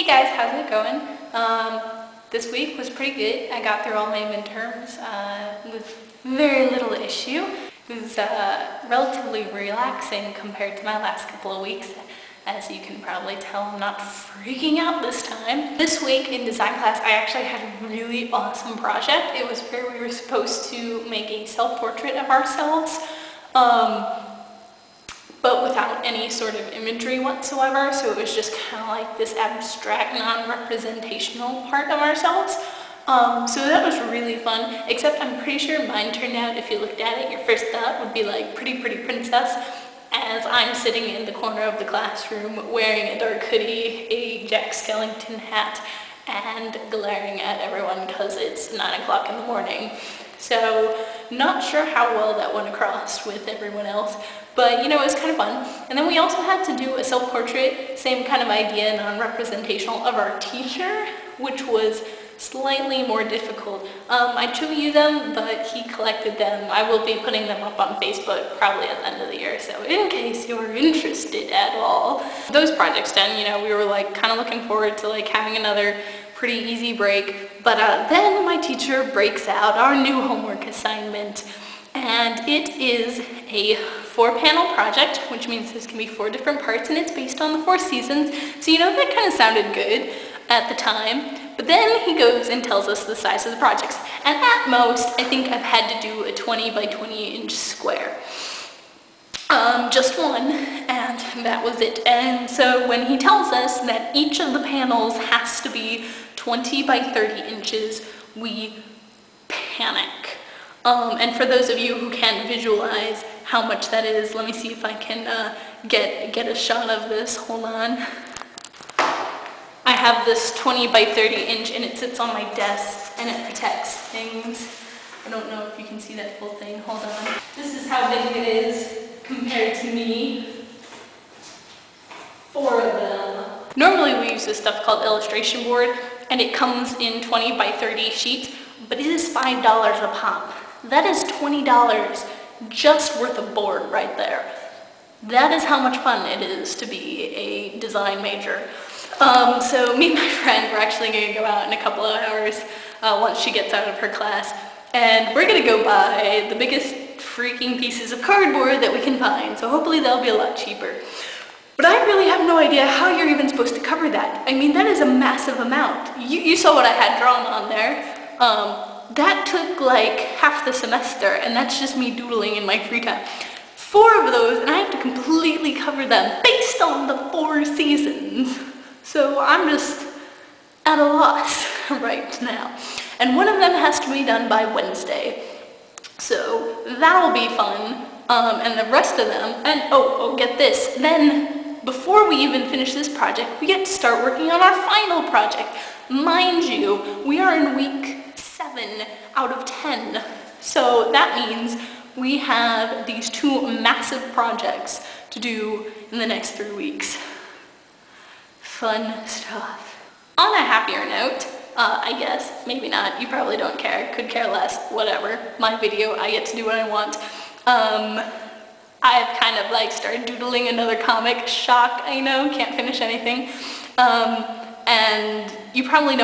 Hey guys, how's it going? This week was pretty good. I got through all my midterms with very little issue. It was relatively relaxing compared to my last couple of weeks. As you can probably tell, I'm not freaking out this time. This week in design class, I actually had a really awesome project. It was where we were supposed to make a self-portrait of ourselves, but without any sort of imagery whatsoever. So it was just kind of like this abstract, non-representational part of ourselves. So that was really fun, except I'm pretty sure mine turned out, if you looked at it, your first thought would be like pretty princess, as I'm sitting in the corner of the classroom wearing a dark hoodie, a Jack Skellington hat, and glaring at everyone because it's 9 o'clock in the morning. So not sure how well that went across with everyone else, but you know, it was kind of fun. And then we also had to do a self-portrait, same kind of idea, non-representational, of our teacher, which was slightly more difficult. I drew you them, but he collected them. I will be putting them up on Facebook probably at the end of the year, so in case you're interested at all. Those projects done, you know, we were like kind of looking forward to like having another pretty easy break, but then my teacher breaks out our new homework assignment, and it is a 4-panel project, which means there's gonna be 4 different parts, and it's based on the 4 seasons. So you know, that kind of sounded good at the time. But then he goes and tells us the size of the projects. And at most, I think I've had to do a 20 by 20 inch square. Just one, and that was it. And so when he tells us that each of the panels has to be 20 by 30 inches, we panic. And for those of you who can't visualize how much that is, let me see if I can get a shot of this. Hold on. I have this 20 by 30 inch and it sits on my desk and it protects things. I don't know if you can see that full thing. Hold on. This is how big it is compared to me. 4 of them. Normally we use this stuff called illustration board, and it comes in 20 by 30 sheets, but it is $5 a pop. That is $20 just worth of board right there. That is how much fun it is to be a design major. So me and my friend, we're actually going to go out in a couple of hours once she gets out of her class, and we're going to go buy the biggest freaking pieces of cardboard that we can find, so hopefully they'll be a lot cheaper. But I really have no idea how you're even supposed to cover that. I mean, that is a massive amount. You saw what I had drawn on there. That took like half the semester, and that's just me doodling in my free time. 4 of those, and I have to completely cover them based on the 4 seasons. So I'm just at a loss right now. And one of them has to be done by Wednesday. So that'll be fun. And the rest of them, and oh, get this. Then before we even finish this project, we get to start working on our final project. Mind you, we are in week 7 out of 10. So that means we have these 2 massive projects to do in the next 3 weeks. Fun stuff. On a happier note, I guess, maybe not, you probably don't care, could care less, whatever. My video, I get to do what I want. I've kind of like started doodling another comic. Shock, I know, can't finish anything. And you probably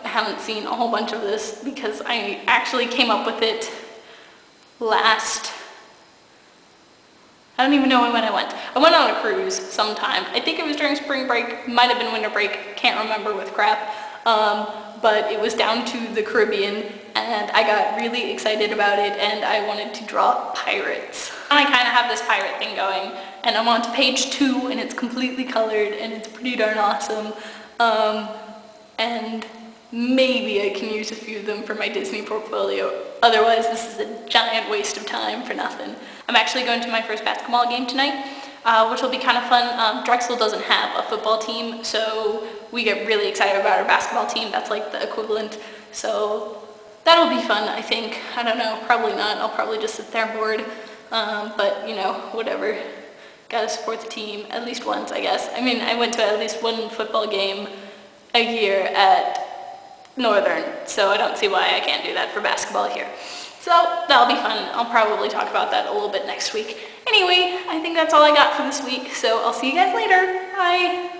haven't seen a whole bunch of this because I actually came up with it I don't even know when I went. I went on a cruise sometime. I think it was during spring break, might have been winter break, can't remember with crap. But it was down to the Caribbean, and I got really excited about it, and I wanted to draw pirates. I kind of have this pirate thing going, and I'm on to page 2, and it's completely colored, and it's pretty darn awesome. And maybe I can use a few of them for my Disney portfolio. Otherwise, this is a giant waste of time for nothing. I'm actually going to my first basketball game tonight, which will be kind of fun. Drexel doesn't have a football team, so we get really excited about our basketball team. That's like the equivalent. So that'll be fun, I think. I don't know, probably not. I'll probably just sit there bored. But, you know, whatever. Gotta support the team at least once, I guess. I mean, I went to at least 1 football game a year at Northern, so I don't see why I can't do that for basketball here. So that'll be fun. I'll probably talk about that a little bit next week. Anyway, I think that's all I got for this week, so I'll see you guys later. Bye!